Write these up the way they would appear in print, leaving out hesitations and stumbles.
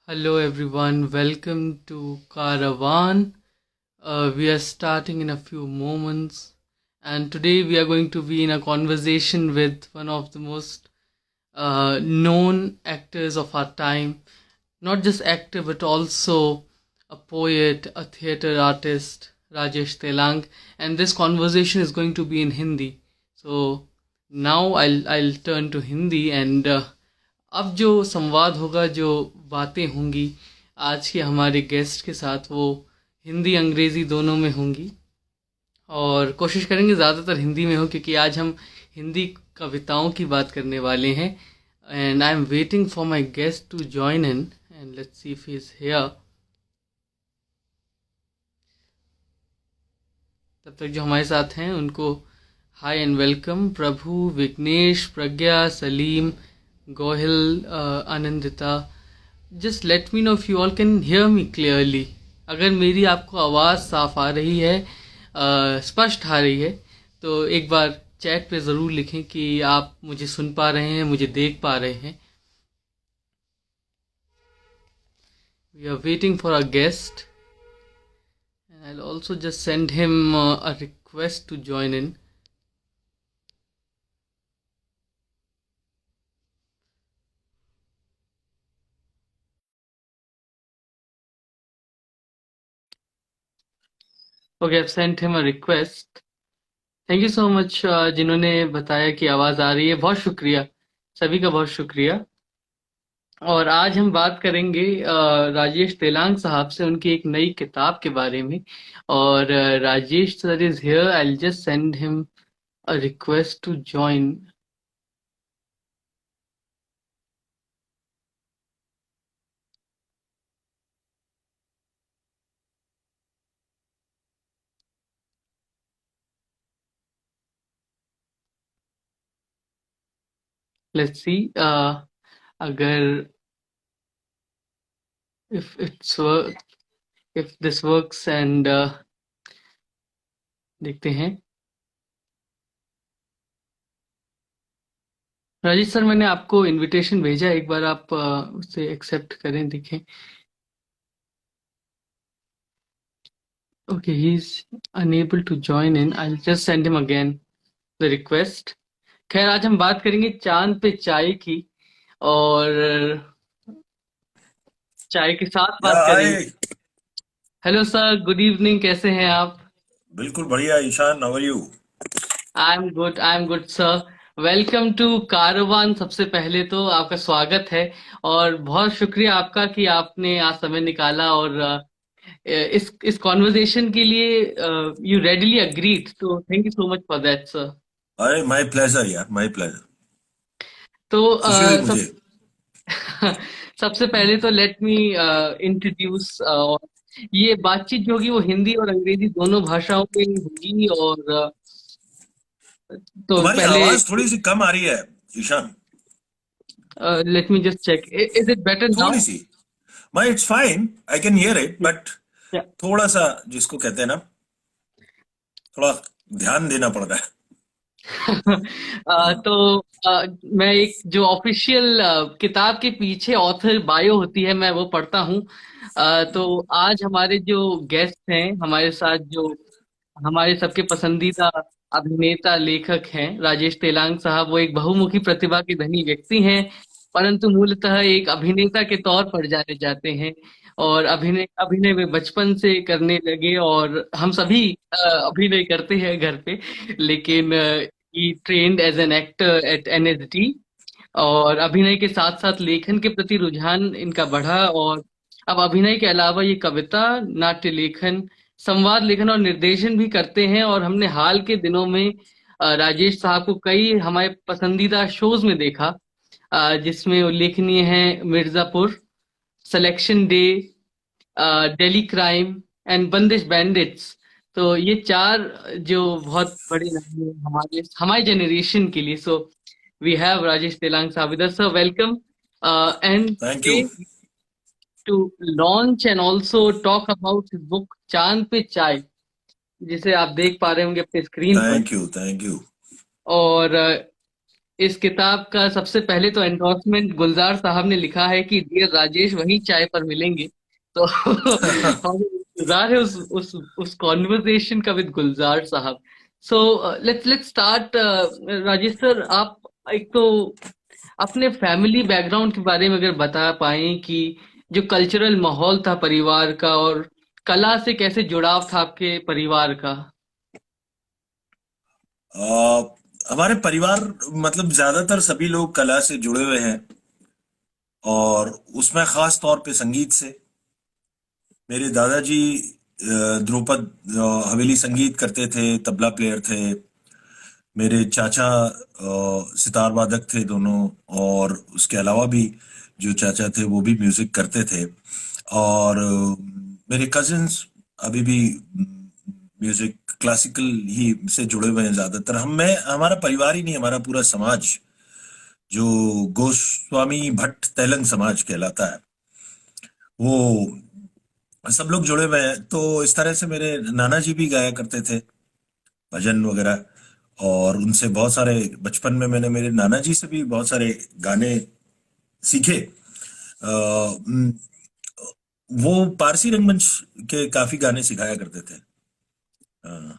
Hello everyone, welcome to Caravan. We are starting in a few moments, and today we are going to be in a conversation with one of the most known actors of our time. Not just actor, but also a poet, a theater artist, Rajesh Telang. And this conversation is going to be in Hindi. So now I'll turn to Hindi and अब जो संवाद होगा, जो बातें होंगी आज के हमारे गेस्ट के साथ, वो हिंदी अंग्रेज़ी दोनों में होंगी। और कोशिश करेंगे ज़्यादातर हिंदी में हो, क्योंकि आज हम हिंदी कविताओं की बात करने वाले हैं। And I am waiting for my guest to join in, and let's see if he is here. तब तक जो हमारे साथ हैं उनको hi and welcome. Prabhu, Vighnesh, Pragya, Salim, Gohil, Anandita. Just let me know if you all can hear me clearly. अगर मेरी आपको आवाज़ साफ आ रही है, स्पष्ट आ रही है, तो एक बार चैट पे ज़रूर लिखें कि आप मुझे सुन पा रहे हैं, मुझे देख पा रहे हैं। We are waiting for a guest, and I'll also just send him a request to join in. Okay, I've sent him a request. Thank you so much जिन्होंने बताया कि आवाज़ आ रही है। बहुत शुक्रिया, सभी का बहुत शुक्रिया। और आज हम बात करेंगे राजेश तेलांग साहब से, उनकी एक नई किताब के बारे में। और Rajesh sir is here, I will just send him a request to join. Let's see अगर if it's if this works, and देखते हैं। राजेश सर, मैंने आपको इनविटेशन भेजा है, एक बार आप उसे एक्सेप्ट करें, देखें। Okay, he is unable to join in. I just send him again the request. खैर, आज हम बात करेंगे चांद पे चाय की, और चाय के साथ या बात करेंगे। Hi. Hello sir, good evening, कैसे हैं आप? बिल्कुल बढ़िया Ishaan, how are you? I am good sir. Welcome to Karwaan. सबसे पहले तो आपका स्वागत है, और बहुत शुक्रिया आपका कि आपने आज समय निकाला, और इस कॉन्वर्जेशन के लिए यू रेडिली अग्रीड, तो thank you so much for that sir. अरे माय प्लेजर यार, माय प्लेजर। तो खुशी हुई मुझे। सबसे पहले तो लेट मी इंट्रोड्यूस। ये बातचीत जो होगी वो हिंदी और अंग्रेजी दोनों भाषाओं में होगी। और तो तुम्हारी पहले आवाज थोड़ी सी कम आ रही है Ishaan. Let me just check, is it better थोड़ी नाउ? सी। मैं it's fine, I can hear it, but थोड़ा सा जिसको कहते हैं ना, थोड़ा ध्यान देना पड़ रहा है। हाँ। तो मैं एक जो ऑफिशियल किताब के पीछे ऑथर बायो होती है, मैं वो पढ़ता हूँ। तो आज हमारे जो गेस्ट हैं हमारे साथ, जो हमारे सबके पसंदीदा अभिनेता लेखक हैं, राजेश तेलांग साहब, वो एक बहुमुखी प्रतिभा के धनी व्यक्ति हैं, परंतु मूलतः एक अभिनेता के तौर पर जाने जाते हैं। और अभिनय अभिनय वे बचपन से करने लगे, और हम सभी अभिनय करते हैं घर पे। लेकिन he trained as an actor at NSD, और अभिनय के साथ साथ लेखन के प्रति रुझान इनका बढ़ा। और अब अभिनय के अलावा ये कविता, नाट्य लेखन, संवाद लेखन और निर्देशन भी करते हैं। और हमने हाल के दिनों में राजेश साहब को कई हमारे पसंदीदा शोज में देखा, जिसमें उल्लेखनीय हैं Mirzapur, selection day, Delhi crime and बंदिश बैंडिट्स। तो ये चार जो बहुत बड़े नाम हैं हमारे हमारे जनरेशन के लिए। सो we have Rajesh Telang Saab with us. Sir, welcome. And thank you. today, to launch and also talk about his book चांद पे चाय, जिसे आप देख पा रहे होंगे अपने स्क्रीन पर। Thank you, thank you. और इस किताब का सबसे पहले तो एंडोर्समेंट गुलजार साहब ने लिखा है कि डियर राजेश वहीं चाय पर मिलेंगे। तो हम इंतजार है उस कॉन्वर्सेशन का विद गुलजार साहब। So let's let's start. Rajesh sir, आप एक तो अपने फैमिली बैकग्राउंड के बारे में अगर बता पाएं कि जो कल्चरल माहौल था परिवार का, और कला से कैसे जुड़ाव था आपके परिवार का। हमारे परिवार मतलब ज्यादातर सभी लोग कला से जुड़े हुए हैं, और उसमें खास तौर पे संगीत से। मेरे दादाजी ध्रुपद हवेली संगीत करते थे, तबला प्लेयर थे। मेरे चाचा सितार वादक थे दोनों, और उसके अलावा भी जो चाचा थे वो भी म्यूजिक करते थे। और मेरे कजिन्स अभी भी म्यूजिक क्लासिकल ही से जुड़े हुए हैं ज्यादातर। हम मैं हमारा परिवार ही नहीं, हमारा पूरा समाज जो गोस्वामी भट्ट तेलंग समाज कहलाता है, वो सब लोग जुड़े हुए हैं। तो इस तरह से मेरे नाना जी भी गाया करते थे भजन वगैरह, और उनसे बहुत सारे बचपन में मैंने मेरे नाना जी से भी बहुत सारे गाने सीखे। वो पारसी रंगमंच के काफी गाने सिखाया करते थे। अ,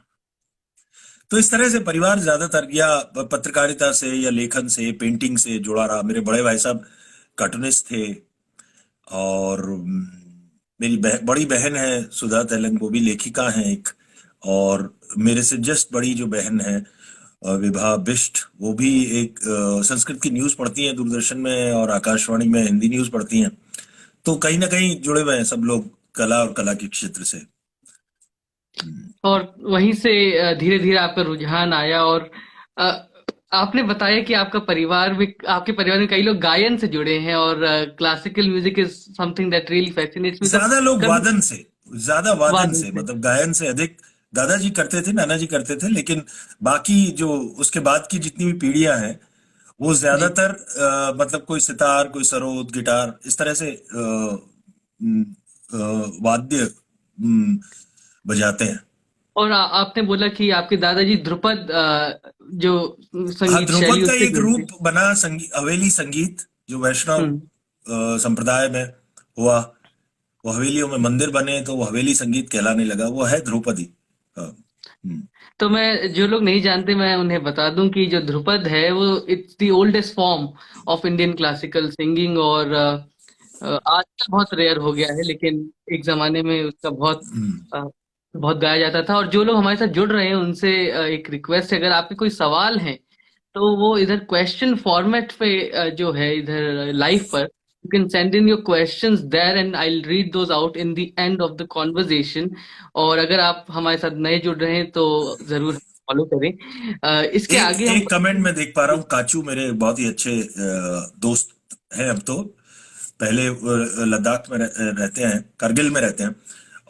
तो इस तरह से परिवार ज्यादातर या पत्रकारिता से या लेखन से पेंटिंग से जुड़ा रहा। मेरे बड़े भाई साहब कार्टूनिस्ट थे, और मेरी बड़ी बहन है सुधा तेलंग, वो भी लेखिका हैं एक। और मेरे से जस्ट बड़ी जो बहन है विभा बिष्ट, वो भी एक संस्कृत की न्यूज पढ़ती हैं दूरदर्शन में, और आकाशवाणी में हिंदी न्यूज पढ़ती हैं। तो कहीं ना कहीं जुड़े हुए हैं सब लोग कला और कला के क्षेत्र से। हम्म। और वहीं से धीरे धीरे आपका रुझान आया, और अ, आपने बताया कि आपका परिवार भी, आपके परिवार में कई लोग गायन से जुड़े हैं, और classical music is something that really fascinates me. तो ज्यादा लोग कभी वादन से, ज्यादा वादन वादन से से। मतलब गायन से अधिक दादाजी करते थे, नाना जी करते थे, लेकिन बाकी जो उसके बाद की जितनी भी पीढ़ियां हैं वो जी। ज्यादातर मतलब कोई सितार, कोई सरोद, गिटार, इस तरह से वाद्य बजाते हैं। और आपने बोला कि आपके दादाजी ध्रुपद जो हाँ, संगीत ध्रुपद शैली का उससे एक जुड़े थे। रूप बना हवेली संगीत, जो वैष्णव हम्म। संप्रदाय में हुआ। वो हवेलियों में मंदिर बने तो वो हवेली संगीत कहलाने लगा, वो है ध्रुपदी। हाँ। तो मैं, जो लोग नहीं जानते, मैं उन्हें बता दूं कि जो ध्रुपद है वो it's the oldest form of Indian classical singing. और आजकल बहुत रेयर हो गया है, लेकिन एक जमाने में उसका बहुत गाया जाता था। और जो लोग हमारे साथ जुड़ रहे हैं उनसे एक रिक्वेस्ट है, अगर आपके कोई सवाल हैं तो वो इधर क्वेश्चन फॉर्मेट पे जो है इधर लाइव पर, you can send in your questions there and I will read those out in the end of the conversation. और अगर आप हमारे साथ नए जुड़ रहे हैं तो जरूर फॉलो करें। इसके एक आगे हम। एक कमेंट में देख पा रहा हूँ, काचू मेरे बहुत ही अच्छे दोस्त हैं अब तो। पहले लद्दाख में रहते हैं, करगिल में रहते हैं,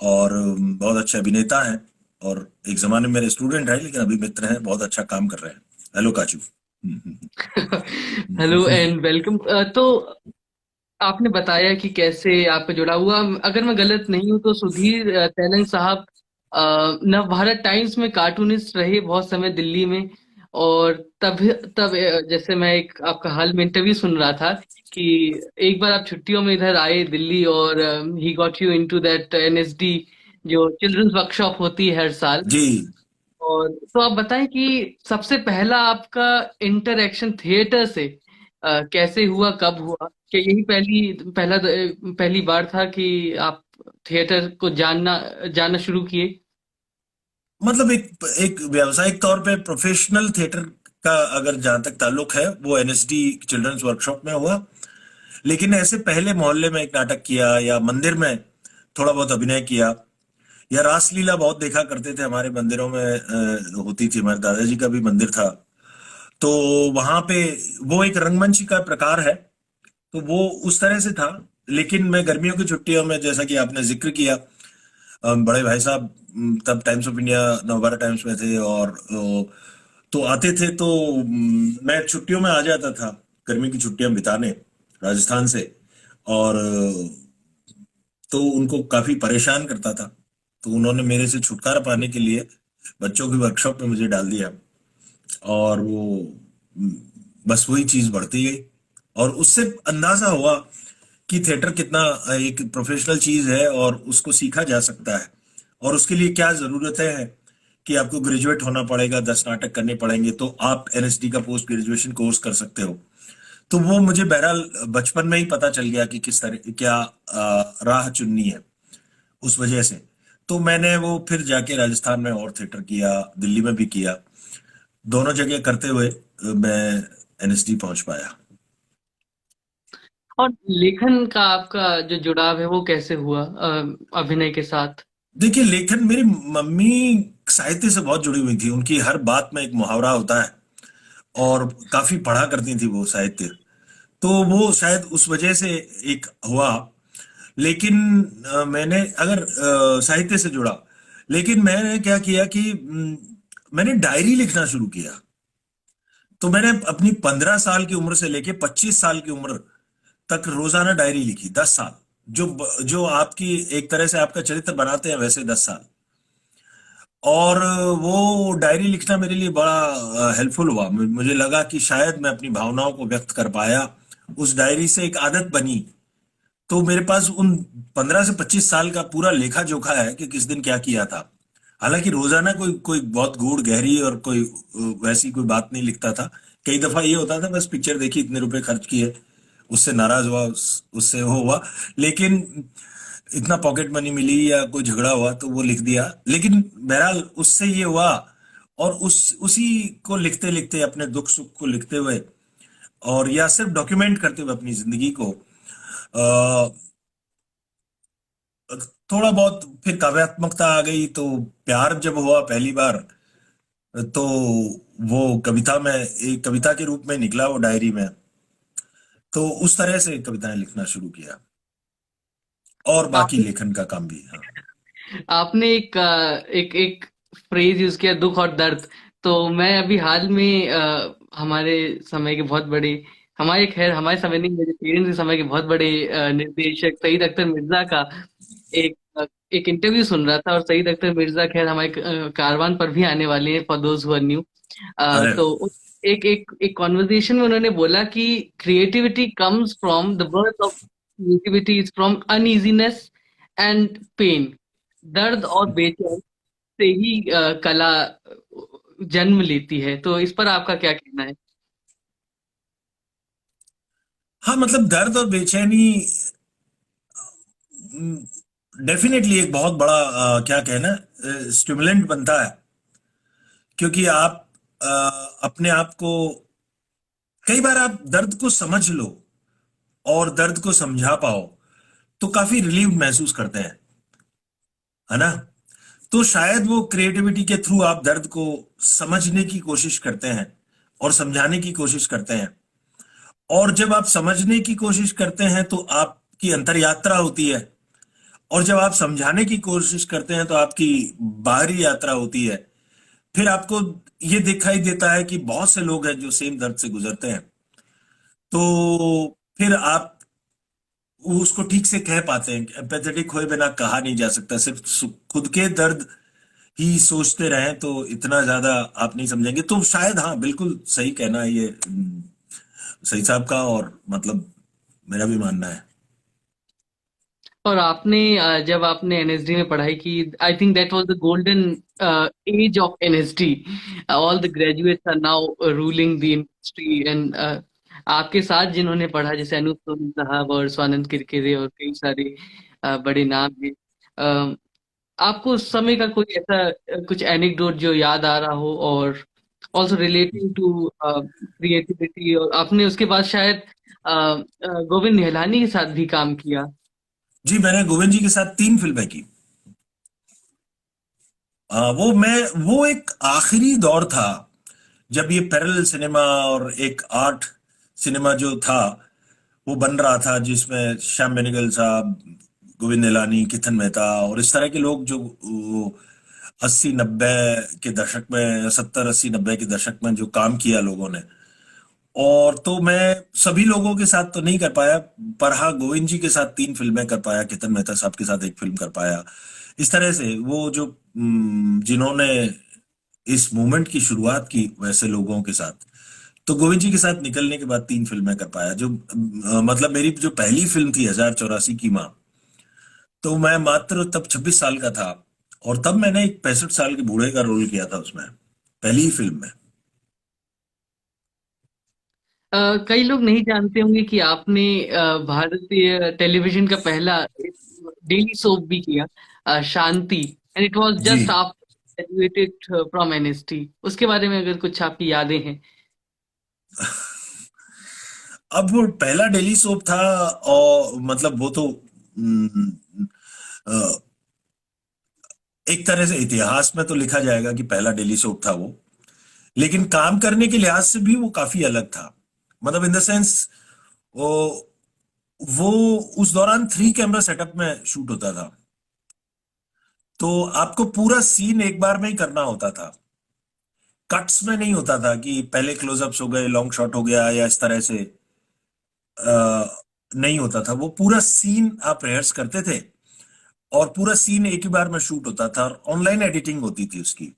और बहुत अच्छे अभिनेता हैं, और एक जमाने में मेरे स्टूडेंट रहे, लेकिन अभी मित्र हैं, बहुत अच्छा काम कर रहे हैं। Hello Kachu. Hello and welcome. तो आपने बताया कि कैसे आपका जुड़ा हुआ, अगर मैं गलत नहीं हूं तो सुधीर तेलंग साहब नवभारत टाइम्स में कार्टूनिस्ट रहे बहुत समय दिल्ली में। और तब तब जैसे मैं एक आपका हाल में इंटरव्यू सुन रहा था कि एक बार आप छुट्टियों में इधर आए दिल्ली, और he got you into that NSD, जो चिल्ड्रंस वर्कशॉप होती है हर साल। जी। और तो आप बताएं कि सबसे पहला आपका इंटरेक्शन थिएटर से कैसे हुआ, कब हुआ? क्या यही पहली बार था कि आप थिएटर को जानना जानना शुरू किए? मतलब एक एक व्यावसायिक तौर पे प्रोफेशनल थिएटर का अगर जहां तक ताल्लुक है, वो एनएसडी चिल्ड्रंस वर्कशॉप में हुआ। लेकिन ऐसे पहले मोहल्ले में एक नाटक किया, या मंदिर में थोड़ा बहुत अभिनय किया, या रासलीला बहुत देखा करते थे हमारे मंदिरों में, होती थी, हमारे दादाजी का भी मंदिर था। तो वहां पे वो एक रंगमंच का प्रकार है, तो वो उस तरह से था। लेकिन मैं गर्मियों की छुट्टियों में, जैसा कि आपने जिक्र किया, बड़े भाई साहब तब times of India, Navbharat times में थे, और तो आते थे, तो मैं छुट्टियों में आ जाता था, गर्मी की छुट्टियां बिताने राजस्थान से। और तो उनको काफी परेशान करता था, तो उन्होंने मेरे से छुटकारा पाने के लिए बच्चों की वर्कशॉप में मुझे डाल दिया। और वो बस वही चीज बढ़ती गई, और उससे अंदाजा हुआ कि थिएटर कितना एक प्रोफेशनल चीज है और उसको सीखा जा सकता है, और उसके लिए क्या जरूरतें हैं कि आपको ग्रेजुएट होना पड़ेगा, 10 नाटक करने पड़ेंगे, तो आप एनएसडी का पोस्ट ग्रेजुएशन कोर्स कर सकते हो। तो वो मुझे बहरहाल बचपन में ही पता चल गया कि किस तरह क्या राह चुननी है, उस वजह से। तो मैंने वो फिर जाके राजस्थान में और थिएटर किया, दिल्ली में भी किया, दोनों जगह करते हुए मैं एनएसडी पहुंच पाया। और लेखन का आपका जो जुड़ाव है वो कैसे हुआ अभिनय के साथ? देखिए, लेखन, मेरी मम्मी साहित्य से बहुत जुड़ी हुई थी, उनकी हर बात में एक मुहावरा होता है, और काफी पढ़ा करती थी वो साहित्य। तो वो शायद उस वजह से एक हुआ। लेकिन मैंने अगर साहित्य से जुड़ा, लेकिन मैंने क्या किया कि मैंने डायरी लिखना शुरू किया। तो मैंने अपनी 15 साल की उम्र से लेके 25 साल की उम्र तक रोजाना डायरी लिखी, 10 साल। जो जो आपकी एक तरह से आपका चरित्र बनाते हैं, वैसे 10 साल। और वो डायरी लिखना मेरे लिए बड़ा हेल्पफुल हुआ। मुझे लगा कि शायद मैं अपनी भावनाओं को व्यक्त कर पाया, उस डायरी से एक आदत बनी। तो मेरे पास उन 15 से 25 साल का पूरा लेखा जोखा है कि किस दिन क्या किया था। हालांकि रोजाना कोई कोई बहुत गूढ़ गहरी और कोई वैसी कोई बात नहीं लिखता था। कई दफा ये होता था, बस पिक्चर देखी, इतने रुपए खर्च किए, उससे नाराज हुआ, उससे वो हुआ। लेकिन इतना पॉकेट मनी मिली या कोई झगड़ा हुआ तो वो लिख दिया। लेकिन बहरहाल उससे ये हुआ, और उसी को लिखते लिखते, अपने दुख सुख को लिखते हुए, और या सिर्फ डॉक्यूमेंट करते हुए अपनी जिंदगी को, अ, थोड़ा बहुत फिर काव्यात्मकता आ गई। तो प्यार जब हुआ पहली बार, तो वो कविता में, एक कविता के रूप में निकला वो डायरी में। तो उस तरह से कविताएं लिखना शुरू किया, और बाकी आपने लेखन का काम भी। हाँ। आपने एक एक फ्रेज यूज किया, दुख और दर्द। तो मैं अभी हाल में हमारे समय के बहुत बड़े, हमारे खैर हमारे समय नहीं, मेरे पेरेंट्स के समय के बहुत बड़े निर्देशक सईद अख्तर मिर्जा का एक एक इंटरव्यू सुन रहा था। और सईद अख्तर मिर्जा खैर हमारे कारवान पर भी आने वाले हैं, for those who are new. अरे तो एक एक एक कॉन्वर्जेशन में उन्होंने बोला कि creativity comes from the birth of creativity is from uneasiness and pain. दर्द और बेचैन से ही कला जन्म लेती है। तो इस पर आपका क्या कहना है? हाँ, मतलब दर्द और बेचैनी डेफिनेटली एक बहुत बड़ा क्या कहना, स्टिमुलेंट बनता है। क्योंकि आप अ, अपने आप को, कई बार आप दर्द को समझ लो और दर्द को समझा पाओ, तो काफी रिलीव महसूस करते हैं, है ना? तो शायद वो क्रिएटिविटी के थ्रू आप दर्द को समझने की कोशिश करते हैं और समझाने की कोशिश करते हैं। और जब आप समझने की कोशिश करते हैं तो आपकी अंतर यात्रा होती है, और जब आप समझाने की कोशिश करते हैं तो आपकी बाहरी यात्रा होती है। फिर आपको ये दिखाई देता है कि बहुत से लोग हैं जो सेम दर्द से गुजरते हैं। तो फिर आप उसको ठीक से कह पाते हैं। एम्पैथेटिक हुए बिना कहा नहीं जा सकता। सिर्फ खुद के दर्द ही सोचते रहें तो इतना ज्यादा आप नहीं समझेंगे। तो शायद, हाँ, बिल्कुल सही कहना है ये, सही साहब का, और मतलब मेरा भी मानना है। और आपने जब आपने एनएसडी में पढ़ाई की, I think that was the golden age of NSD. All the graduates are now ruling the industry. And आपके साथ जिन्होंने पढ़ा, जैसे अनूप सोनी साहब और स्वानंद किरकिरे और कई सारे बड़े नाम हैं। अ, आपको उस समय का कोई ऐसा कुछ एनेक्डोट जो याद आ रहा हो, और ऑल्सो रिलेटिंग टू क्रिएटिविटी? और आपने उसके बाद शायद गोविंद निहलानी के साथ भी काम किया। जी, मैंने गोविंद जी के साथ 3 फिल्में की। वो एक आखिरी दौर था जब ये पैरेलल सिनेमा और एक आर्ट सिनेमा जो था वो बन रहा था, जिसमें श्याम बेनेगल साहब, गोविंद निहलानी, किथन मेहता और इस तरह के लोग जो 80 90 के दशक में, 70 80 90 के दशक में जो काम किया लोगों ने। और तो मैं सभी लोगों के साथ तो नहीं कर पाया, पर हाँ, गोविंद जी के साथ 3 फिल्में कर पाया, कितन मेहता साहब के साथ एक फिल्म कर पाया। इस तरह से वो जो जिन्होंने इस मूवमेंट की शुरुआत की, वैसे लोगों के साथ। तो गोविंद जी के साथ निकलने के बाद 3 फिल्में कर पाया, जो मतलब मेरी जो पहली फिल्म थी 1084 की माँ, तो मैं मात्र तब 26 साल का था, और तब मैंने एक 65 साल के बूढ़े का रोल किया था उसमें, पहली ही फिल्म में। कई लोग नहीं जानते होंगे कि आपने भारतीय टेलीविजन का पहला डेली सोप भी किया, Shanti, and it was Zee. Just after graduated from NSD. उसके बारे में अगर कुछ आपकी यादें हैं। अब वो पहला डेली सोप था, और मतलब वो तो अ, एक तरह से इतिहास में तो लिखा जाएगा कि पहला डेली सोप था वो, लेकिन काम करने के लिहाज से भी वो काफी अलग था। मतलब इन द सेंस, वो वो उस दौरान 3 कैमरा सेटअप में शूट होता था, तो आपको पूरा सीन एक बार में ही करना होता था। कट्स में नहीं होता था कि पहले क्लोजअप्स हो गए, लॉन्ग शॉट हो गया, या इस तरह से नहीं होता था। वो पूरा सीन आप रिहर्स करते थे, और पूरा सीन एक ही बार में शूट होता था, और ऑनलाइन एडिटिंग होती थी उसकी।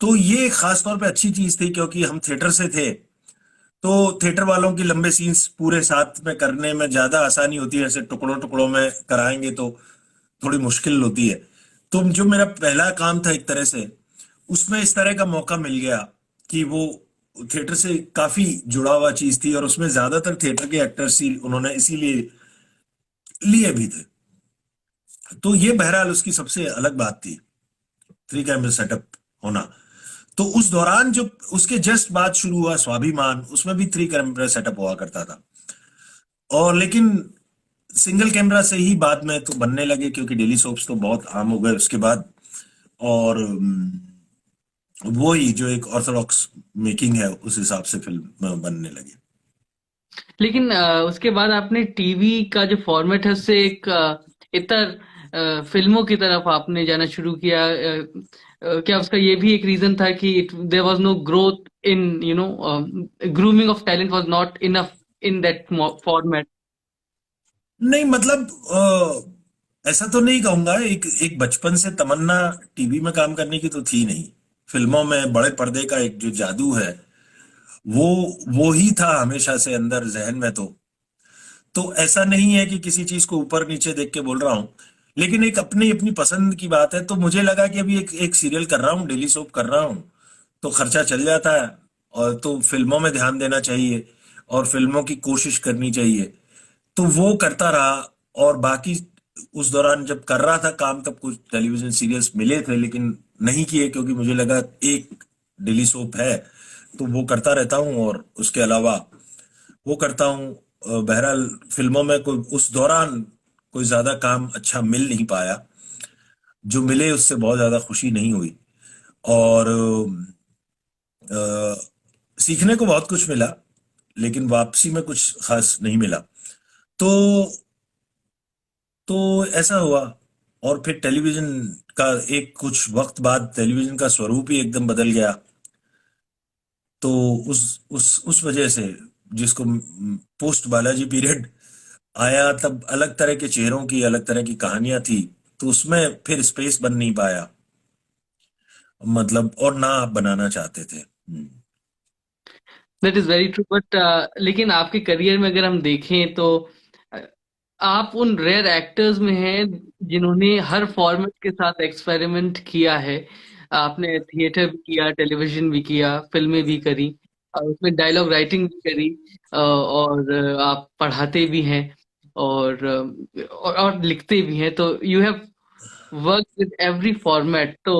तो ये खास तौर पे अच्छी चीज थी, क्योंकि हम थिएटर से थे, तो थिएटर वालों की लंबे सीन्स पूरे साथ में करने में ज्यादा आसानी होती है, ऐसे टुकड़ों टुकड़ों में कराएंगे तो थोड़ी मुश्किल होती है। तो जो मेरा पहला काम था एक तरह से, उसमें इस तरह का मौका मिल गया कि वो थिएटर से काफी जुड़ा हुआ चीज थी, और उसमें ज्यादातर थिएटर के एक्टर्स ही उन्होंने इसीलिए लिए भी थे। तो ये बहरहाल उसकी सबसे अलग बात थी, 3 कैमरा सेटअप होना। तो उस दौरान जो उसके जस्ट बाद शुरू हुआ स्वाभिमान, उसमें भी 3 कैमरा सेटअप हुआ करता था, और लेकिन सिंगल कैमरा से ही बाद में तो बनने लगे, क्योंकि डेली सोप्स तो बहुत आम हो गए उसके बाद। और वो ही जो एक ऑर्थोडॉक्स मेकिंग है, उस हिसाब से फिल्म बनने लगी। लेकिन उसके बाद आपने टीवी का जो फॉर्मेट है उससे एक इतर फिल्मों की तरफ आपने जाना शुरू किया। क्या उसका ये भी एक रीजन था कि there was no growth in grooming of talent was not enough in that format? नहीं मतलब, ऐसा तो नहीं कहूंगा। एक एक बचपन से तमन्ना टीवी में काम करने की तो थी नहीं। फिल्मों में बड़े पर्दे का एक जो जादू है, वो वो ही था हमेशा से अंदर जहन में। तो ऐसा नहीं है कि किसी चीज को ऊपर नीचे देख के बोल रहा हूँ, लेकिन एक अपनी अपनी पसंद की बात है। तो मुझे लगा कि अभी एक एक सीरियल कर रहा हूँ, डेली सोप कर रहा हूँ, तो खर्चा चल जाता है, और तो फिल्मों में ध्यान देना चाहिए, और फिल्मों की कोशिश करनी चाहिए। तो वो करता रहा। और बाकी उस दौरान जब कर रहा था काम, तब कुछ टेलीविजन सीरियल्स मिले थे, लेकिन नहीं किए, क्योंकि मुझे लगा एक डेली सोप है तो वो करता रहता हूँ, और उसके अलावा वो करता हूँ। बहरहाल फिल्मों में कोई उस दौरान कोई ज्यादा काम अच्छा मिल नहीं पाया। जो मिले उससे बहुत ज्यादा खुशी नहीं हुई, और सीखने को बहुत कुछ मिला, लेकिन वापसी में कुछ खास नहीं मिला। तो ऐसा हुआ। और फिर टेलीविजन का एक कुछ वक्त बाद टेलीविजन का स्वरूप ही एकदम बदल गया। तो उस वजह से, जिसको पोस्ट बालाजी पीरियड आया, तब अलग तरह के चेहरों की अलग तरह की कहानियां थी, तो उसमें फिर स्पेस बन नहीं पाया, मतलब, और ना आप बनाना चाहते थे। That is very true, but लेकिन आपके करियर में अगर हम देखें तो uh, आप उन रेयर एक्टर्स में हैं जिन्होंने हर फॉर्मेट के साथ एक्सपेरिमेंट किया है। आपने थिएटर भी किया, टेलीविजन भी किया, फिल्में भी करी, और उसमें डायलॉग राइटिंग भी करी, और आप पढ़ाते भी हैं, और लिखते भी हैं। तो you have work with every format. तो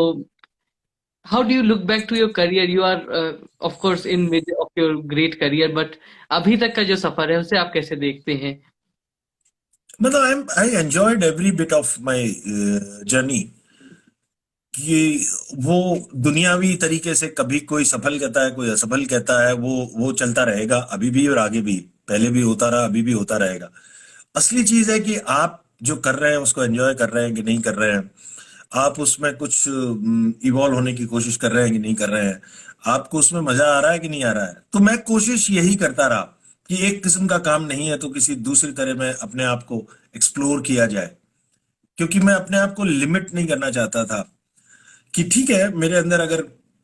how do you look back to your career? You are of course in mid of your great career, but अभी तक का जो सफर है उसे आप कैसे देखते हैं? मतलब I enjoyed every bit of my journey. कि वो दुनियावी तरीके से कभी कोई सफल कहता है, कोई असफल कहता है, वो चलता रहेगा अभी भी और आगे भी। पहले भी होता रहा, अभी भी होता रहेगा। असली चीज है कि आप जो कर रहे हैं उसको एंजॉय कर रहे हैं कि नहीं कर रहे हैं। आप उसमें कुछ इवॉल्व होने की कोशिश कर रहे हैं कि नहीं कर रहे हैं। आपको उसमें मजा आ रहा है कि नहीं आ रहा है। तो मैं कोशिश यही करता रहा कि एक किस्म का काम नहीं है तो किसी दूसरी तरह में अपने आप को एक्सप्लोर किया जाए, क्योंकि मैं अपने आप को लिमिट नहीं करना चाहता था। कि ठीक है, मेरे अंदर अगर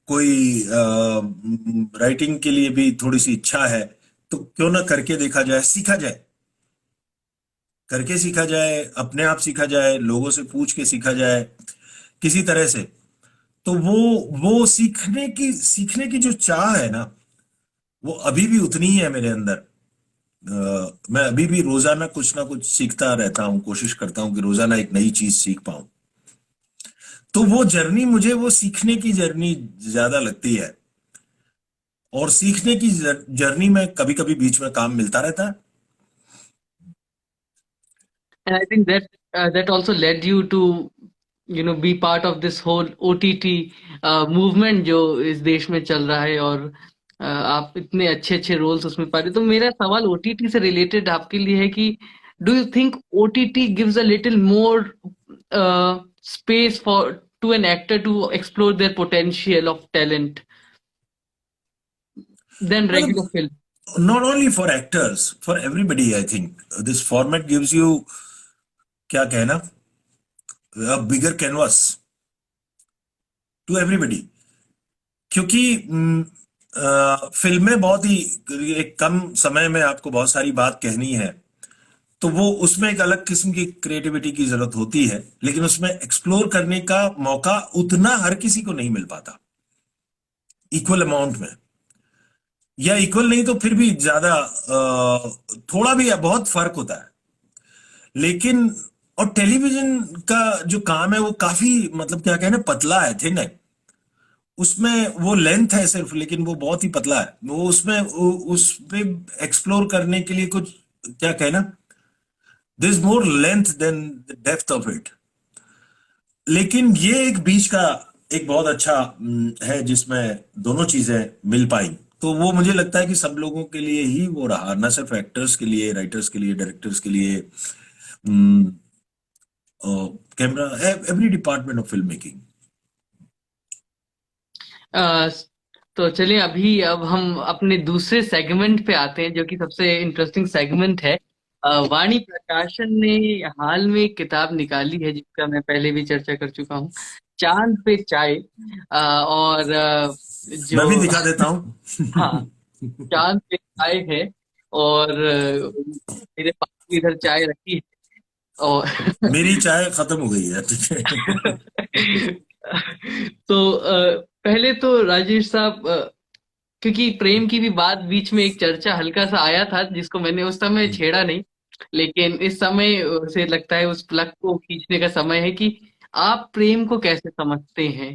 कोई राइटिंग के लिए भी थोड़ी सी इच्छा है, तो क्यों ना करके देखा जाए, सीखा जाए, करके सीखा जाए, अपने आप सीखा जाए, लोगों से पूछ के सीखा जाए किसी तरह से। तो वो सीखने की जो चाह है ना, वो अभी भी उतनी ही है मेरे अंदर। मैं अभी भी रोजाना कुछ ना कुछ सीखता रहता हूँ, कोशिश करता हूँ कि रोजाना एक नई चीज सीख पाऊं। तो वो जर्नी, मुझे वो सीखने की जर्नी ज्यादा लगती है। और सीखने की जर्नी में कभी कभी बीच में काम मिलता रहता है। And I think that that also led you to, be part of this whole OTT movement जो इस देश में चल रहा है, और आप इतने अच्छे अच्छे रोल्स उसमें पा रहे। तो मेरा सवाल ओटीटी से रिलेटेड आपके लिए है कि do you think OTT gives a little more space for to an actor to explore their potential of talent then मतलब, regular film? not only for actors, for everybody, I think this format gives you, क्या कहना, a bigger canvas to everybody। क्योंकि फिल्में बहुत ही एक कम समय में आपको बहुत सारी बात कहनी है, तो वो उसमें एक अलग किस्म की क्रिएटिविटी की जरूरत होती है, लेकिन उसमें एक्सप्लोर करने का मौका उतना हर किसी को नहीं मिल पाता इक्वल अमाउंट में। या इक्वल नहीं तो फिर भी ज्यादा, थोड़ा भी बहुत फर्क होता है। लेकिन और टेलीविजन का जो काम है वो काफी, मतलब क्या कहना, पतला है, थिन है। उसमें वो लेंथ है सिर्फ, लेकिन वो बहुत ही पतला है। वो उसमें उस पे एक्सप्लोर करने के लिए कुछ, क्या कहना, this is more length than the depth of it. लेकिन ये एक बीच का एक बहुत अच्छा है जिसमें दोनों चीजें मिल पाई। तो वो मुझे लगता है कि सब लोगों के लिए ही वो रहा, ना सिर्फ एक्टर्स के लिए, राइटर्स के लिए, डायरेक्टर्स के लिए, camera, every department of film making. Uh, तो चलिए अभी अब हम अपने दूसरे सेगमेंट पे आते हैं, जो कि सबसे इंटरेस्टिंग सेगमेंट है। वाणी प्रकाशन ने हाल में एक किताब निकाली है जिसका मैं पहले भी चर्चा कर चुका हूँ, चांद पे चाय। और मैं भी जो दिखा देता हूँ। हाँ, चांद पे चाय है। और मेरे पास भी इधर चाय रखी है। और मेरी चाय खत्म हो गई है, ठीक है। तो पहले तो राजेश साहब, क्योंकि प्रेम की भी बात बीच में एक चर्चा हल्का सा आया था जिसको मैंने उस समय छेड़ा नहीं, लेकिन इस समय से लगता है उस प्लग को खींचने का समय है कि आप प्रेम को कैसे समझते हैं?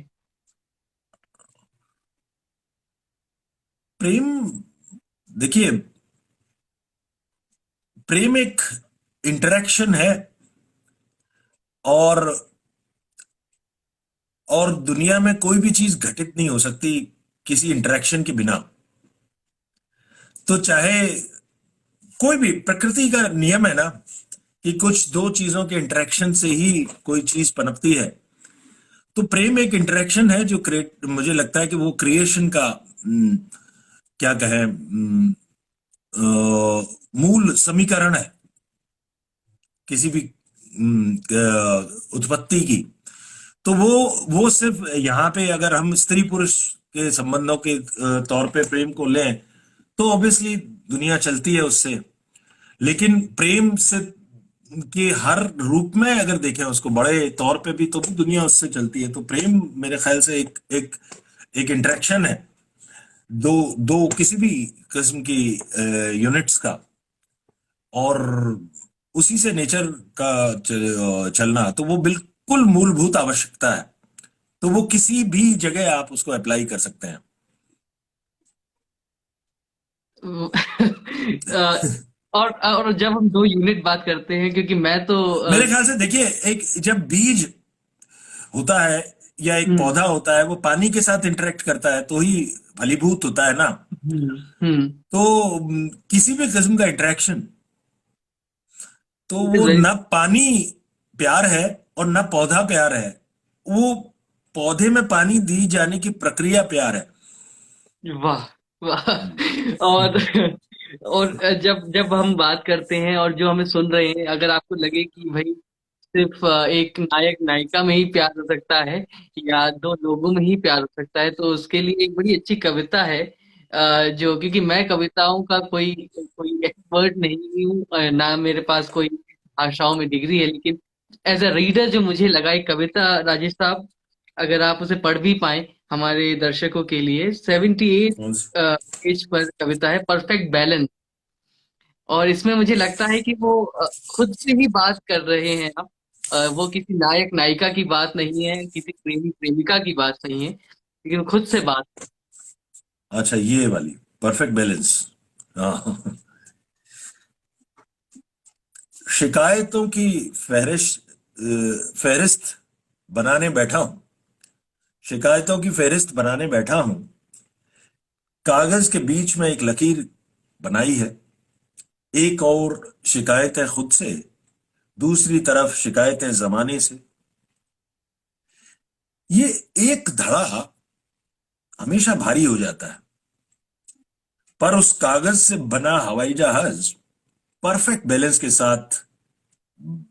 प्रेम, देखिए, प्रेम एक इंटरेक्शन है। और दुनिया में कोई भी चीज घटित नहीं हो सकती किसी इंटरेक्शन के बिना। तो चाहे कोई भी, प्रकृति का नियम है ना कि कुछ दो चीजों के इंटरेक्शन से ही कोई चीज पनपती है। तो प्रेम एक इंटरेक्शन है जो क्रिएट, मुझे लगता है कि वो क्रिएशन का, क्या कहें, मूल समीकरण है किसी भी उत्पत्ति की। तो वो सिर्फ यहाँ पे अगर हम स्त्री पुरुष के संबंधों के तौर पे प्रेम को लें, तो ऑब्वियसली दुनिया चलती है उससे। लेकिन प्रेम से के हर रूप में अगर देखें उसको बड़े तौर पे भी, तो भी दुनिया उससे चलती है। तो प्रेम मेरे ख्याल से एक एक एक इंटरेक्शन है दो दो किसी भी किस्म की यूनिट्स का। और उसी से नेचर का चलना, तो वो बिल्कुल मूलभूत आवश्यकता है। तो वो किसी भी जगह आप उसको अप्लाई कर सकते हैं। और जब हम दो यूनिट बात करते हैं, क्योंकि मैं तो मेरे ख्याल से देखिए, एक जब बीज होता है या एक हम्म पौधा होता है, वो पानी के साथ इंटरेक्ट करता है तो ही फलीभूत होता है ना। हम्म। तो किसी भी किस्म का इंटरेक्शन, तो इट इज वो वेरी न पानी प्यार है और न पौधा प्यार है। वो पौधे में पानी दी जाने की प्रक्रिया प्यार है। वाह, वाह। और जब जब हम बात करते हैं और जो हमें सुन रहे हैं, अगर आपको लगे कि भाई सिर्फ एक नायक नायिका में ही प्यार हो सकता है या दो लोगों में ही प्यार हो सकता है, तो उसके लिए एक बड़ी अच्छी कविता है, जो, क्योंकि मैं कविताओं का कोई कोई एक्सपर्ट नहीं हूँ, ना मेरे पास कोई भाषाओं में डिग्री है, लेकिन एज अ रीडर जो मुझे लगा एक कविता, राजेश साहब, अगर आप उसे पढ़ भी पाए हमारे दर्शकों के लिए, 78 कौन सी? पेज पर कविता है, परफेक्ट बैलेंस। और इसमें मुझे लगता है कि वो खुद से ही बात कर रहे हैं आप। वो किसी नायक नायिका की बात नहीं है, किसी प्रेमी प्रेमिका की बात नहीं है, लेकिन खुद से बात। अच्छा, ये वाली परफेक्ट बैलेंस। हाँ। शिकायतों की फहरिस्त बनाने बैठा हूं। शिकायतों की फहरिस्त बनाने बैठा हूं। कागज के बीच में एक लकीर बनाई है। एक और शिकायतें खुद से, दूसरी तरफ शिकायतें जमाने से। ये एक धड़ा हमेशा भारी हो जाता है, पर उस कागज से बना हवाई जहाज परफेक्ट बैलेंस के साथ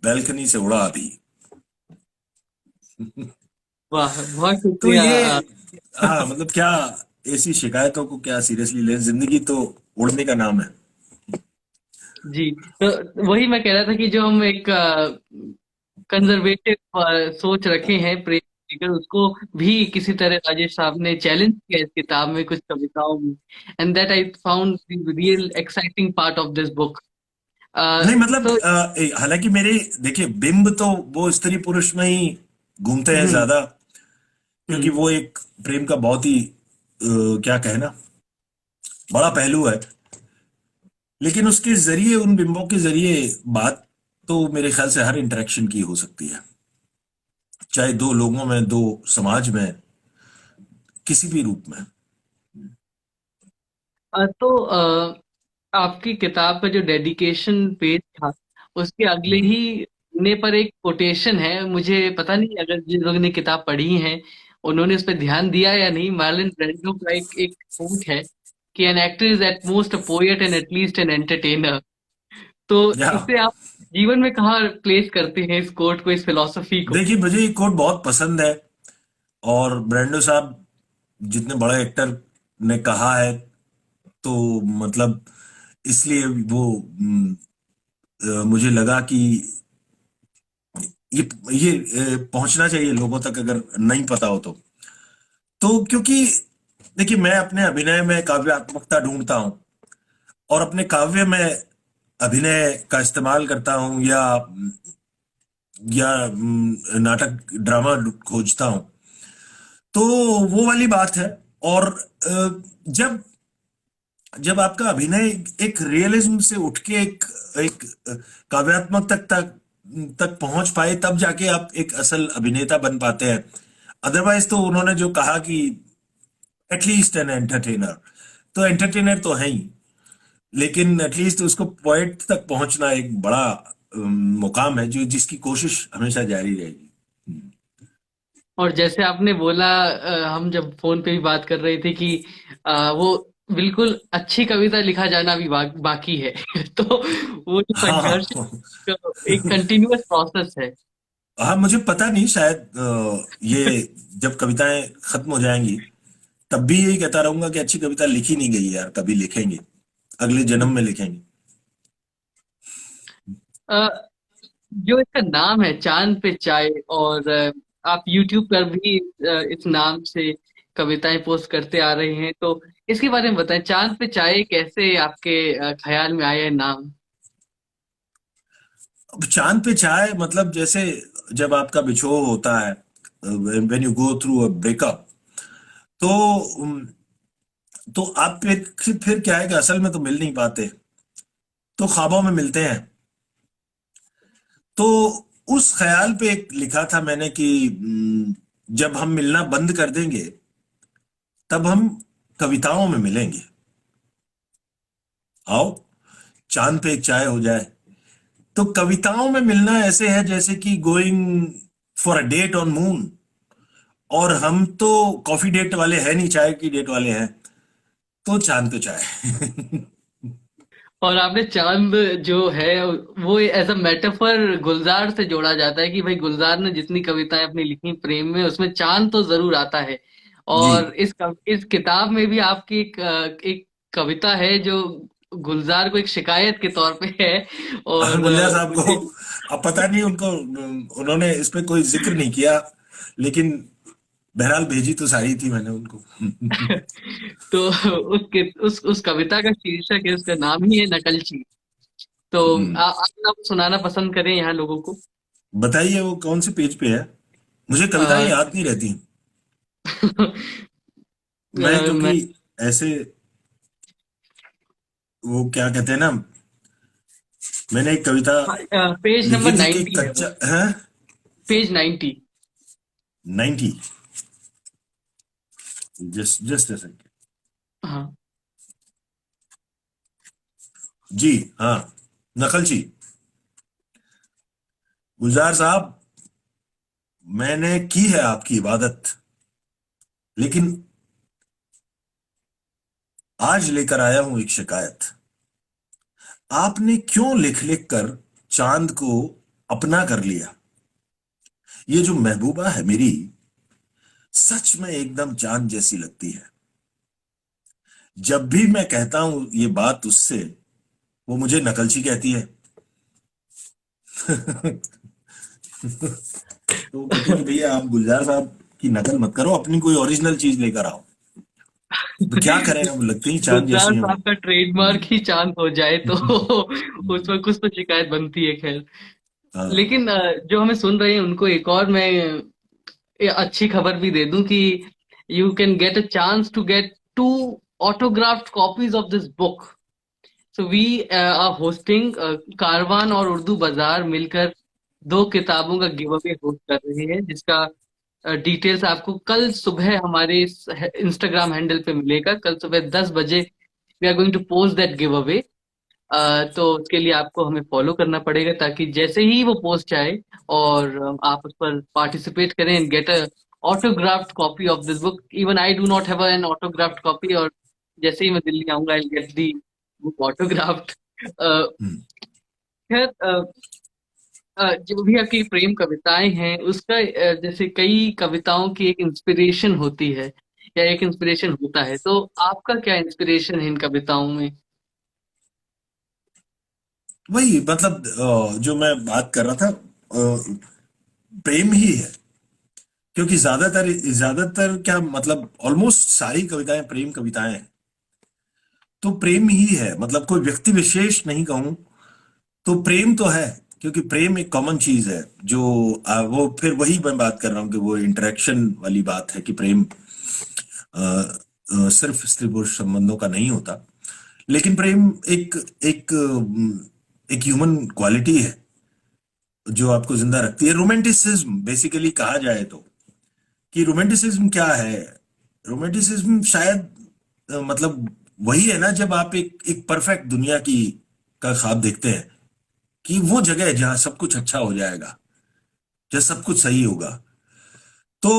बैल्कनी से उड़ा अभी। वाह, बहुत तो शुक्रिया। ये, हाँ मतलब क्या, ऐसी शिकायतों को क्या सीरियसली ले, जिंदगी तो उड़ने का नाम है। जी, तो वही मैं कह रहा था कि जो हम एक कंजर्वेटिव सोच रखे हैं प्रेम लेकर, उसको भी किसी तरह राजेश साहब ने चैलेंज किया इस किताब में, कुछ कविताओं में, and that I found the real exciting part of this book. नहीं मतलब तो हालांकि मेरे, देखिए, बिंब तो वो स्त्री पुरुष में ही घूमते हैं हम्म ज्यादा, क्योंकि हम्म वो एक प्रेम का बहुत ही क्या कहना, बड़ा पहलू है। लेकिन उसके जरिए, उन बिंबों के जरिए बात तो मेरे ख्याल से हर इंटरेक्शन की हो सकती है, चाहे दो लोगों में, दो समाज में, किसी भी रूप में। तो आपकी किताब का जो डेडिकेशन पेज था, उसके अगले ही पन्ने पर एक कोटेशन है, मुझे पता नहीं अगर जिन लोगों ने किताब पढ़ी है उन्होंने उस पर ध्यान दिया या नहीं। मार्लिन ब्रेंडो का एक एक कोट है कि an actor is at most a poet and at least an entertainer. तो या, इसे आप जीवन में कहाँ प्लेस करते हैं, इस कोट को, इस फिलॉसफी को? देखिए, मुझे ये कोट बहुत पसंद है। और ब्रेंडो साहब जितने बड़े एक्टर ने कहा है, तो मतलब इसलिए वो मुझे लगा कि ये पहुंचना चाहिए लोगों तक, अगर नहीं पता हो तो क्योंकि देखिए, मैं अपने अभिनय में काव्यात्मकता ढूंढता हूं, और अपने काव्य में अभिनय का इस्तेमाल करता हूं, या नाटक ड्रामा खोजता हूं। तो वो वाली बात है। और जब जब आपका अभिनय एक रियलिज्म से उठ के एक एक काव्यात्मक तक पहुंच पाए, तब जाके आप एक असल अभिनेता बन पाते हैं। अदरवाइज तो उन्होंने जो कहा कि एटलीस्ट एन एंटरटेनर, तो एंटरटेनर तो है ही, लेकिन एटलीस्ट उसको पॉइंट तक पहुंचना एक बड़ा मुकाम है, जो जिसकी कोशिश हमेशा जारी रहेगी। और जैसे आपने बोला, हम जब फोन पे भी बात कर रहे थे कि वो बिल्कुल अच्छी कविता लिखा जाना भी बाकी है। तो वो जो हाँ। संघर्ष एक कंटिन्यूअस प्रोसेस है। हाँ, मुझे पता नहीं, शायद ये जब कविताएं खत्म हो जाएंगी, तब भी यही कहता रहूंगा कि अच्छी कविता लिखी नहीं गई यार, कभी लिखेंगे, अगले जन्म में लिखेंगे। अ, जो इसका नाम है चांद पे चाय, और आप यूट्यूब पर भी इस नाम से कविताएं पोस्ट करते आ रहे हैं, तो इसके बारे में बताएं, चांद पे चाय कैसे आपके ख्याल में आया है नाम? अब चांद पे चाय मतलब, जैसे जब आपका बिछोह होता है, when you go through a breakup, तो तो आप फिर क्या है कि असल में तो मिल नहीं पाते, तो ख्वाबों में मिलते हैं। तो उस ख्याल पे एक लिखा था मैंने कि जब हम मिलना बंद कर देंगे, तब हम कविताओं में मिलेंगे। आओ, चांद पे एक चाय हो जाए। तो कविताओं में मिलना ऐसे है जैसे कि going for a date on moon. और हम तो कॉफी डेट वाले हैं नहीं, चाय की डेट वाले हैं। तो चांद पे चाय। और आपने चांद जो है वो एज अ मेटाफर गुलजार से जोड़ा जाता है कि भाई गुलजार ने जितनी कविताएं अपनी लिखी प्रेम में, उसमें चांद तो जरूर आता है। जी। और इस किताब में भी आपकी एक कविता है जो गुलजार को एक शिकायत के तौर पे है। और गुलजार साहब को मुझे अब पता नहीं उनको, उन्होंने इस पे कोई जिक्र नहीं किया, लेकिन बहरहाल भेजी तो सारी थी मैंने उनको। तो उस कविता का शीर्षक है, उसका नाम ही है नकलची। तो आप सुनाना पसंद करें यहाँ लोगों को। बताइए वो कौन से पेज पे है? मुझे कविताएं अ, याद नहीं रहती। मैं मैं क्योंकि ऐसे, वो क्या कहते हैं ना, मैंने एक कविता पेज लिखी नंबर थी कि 90 है वो। कच्चा है। पेज 90। 90। Just a second. हाँ। जी हाँ, नकलची। गुलजार साहब, मैंने की है आपकी इबादत, लेकिन आज लेकर आया हूं एक शिकायत। आपने क्यों लिख लिख कर चांद को अपना कर लिया? ये जो महबूबा है मेरी, सच में एकदम चांद जैसी लगती है। जब भी मैं कहता हूं ये बात उससे, वो मुझे नकलची कहती है। तो वो कहती है कि भैया आप गुलजार साहब की नकल मत करो, अपनी कोई ओरिजिनल चीज लेकर आओ। तो क्या करें, अब लगते ही चांद गुलजार जैसी हैं वो। साहब का ट्रेडमार्क ही चांद हो जाए तो उसमें कुछ तो शिकायत बनती है, खैर। हाँ। लेकिन जो हमें सुन रहे हैं उनको एक और मैं ये अच्छी खबर भी दे दूं कि you can get a chance to get 2 autographed copies of this book. So we are hosting, Karwaan और उर्दू बाजार मिलकर 2 किताबों का गिव अवे होस्ट कर रहे हैं, जिसका डिटेल्स आपको कल सुबह हमारे इंस्टाग्राम हैंडल पे मिलेगा। कल सुबह 10 बजे we are going to post that giveaway. तो उसके लिए आपको हमें फॉलो करना पड़ेगा, ताकि जैसे ही वो पोस्ट जाए और आप उस पर पार्टिसिपेट करें and get a autographed copy of this book. Even I do not have an autographed copy, और जैसे ही मैं दिल्ली आऊंगा आई गेट दी बुक ऑटोग्राफ्ड। हम्म। खैर, जो भी आपकी प्रेम कविताएं हैं उसका जैसे कई कविताओं की एक इंस्पिरेशन होती है या एक इंस्पिरेशन होता है, तो आपका क्या इंस्पिरेशन है इन कविताओं में? वही मतलब जो मैं बात कर रहा था, प्रेम ही है। क्योंकि ज्यादातर ज्यादातर क्या मतलब ऑलमोस्ट सारी कविताएं प्रेम कविताएं हैं। तो प्रेम ही है, मतलब कोई व्यक्ति विशेष नहीं कहूं, तो प्रेम तो है। क्योंकि प्रेम एक कॉमन चीज है जो वो फिर वही मैं बात कर रहा हूँ कि वो इंटरेक्शन वाली बात है कि प्रेम सिर्फ स्त्री पुरुष संबंधों का नहीं होता। लेकिन प्रेम एक एक एक ह्यूमन क्वालिटी है जो आपको जिंदा रखती है। रोमांटिसिज्म बेसिकली कहा जाए तो, कि रोमांटिसिज्म क्या है? रोमांटिसिज्म शायद मतलब वही है ना, जब आप एक एक परफेक्ट दुनिया की का ख्वाब देखते हैं कि वो जगह है जहां सब कुछ अच्छा हो जाएगा, जहां सब कुछ सही होगा। तो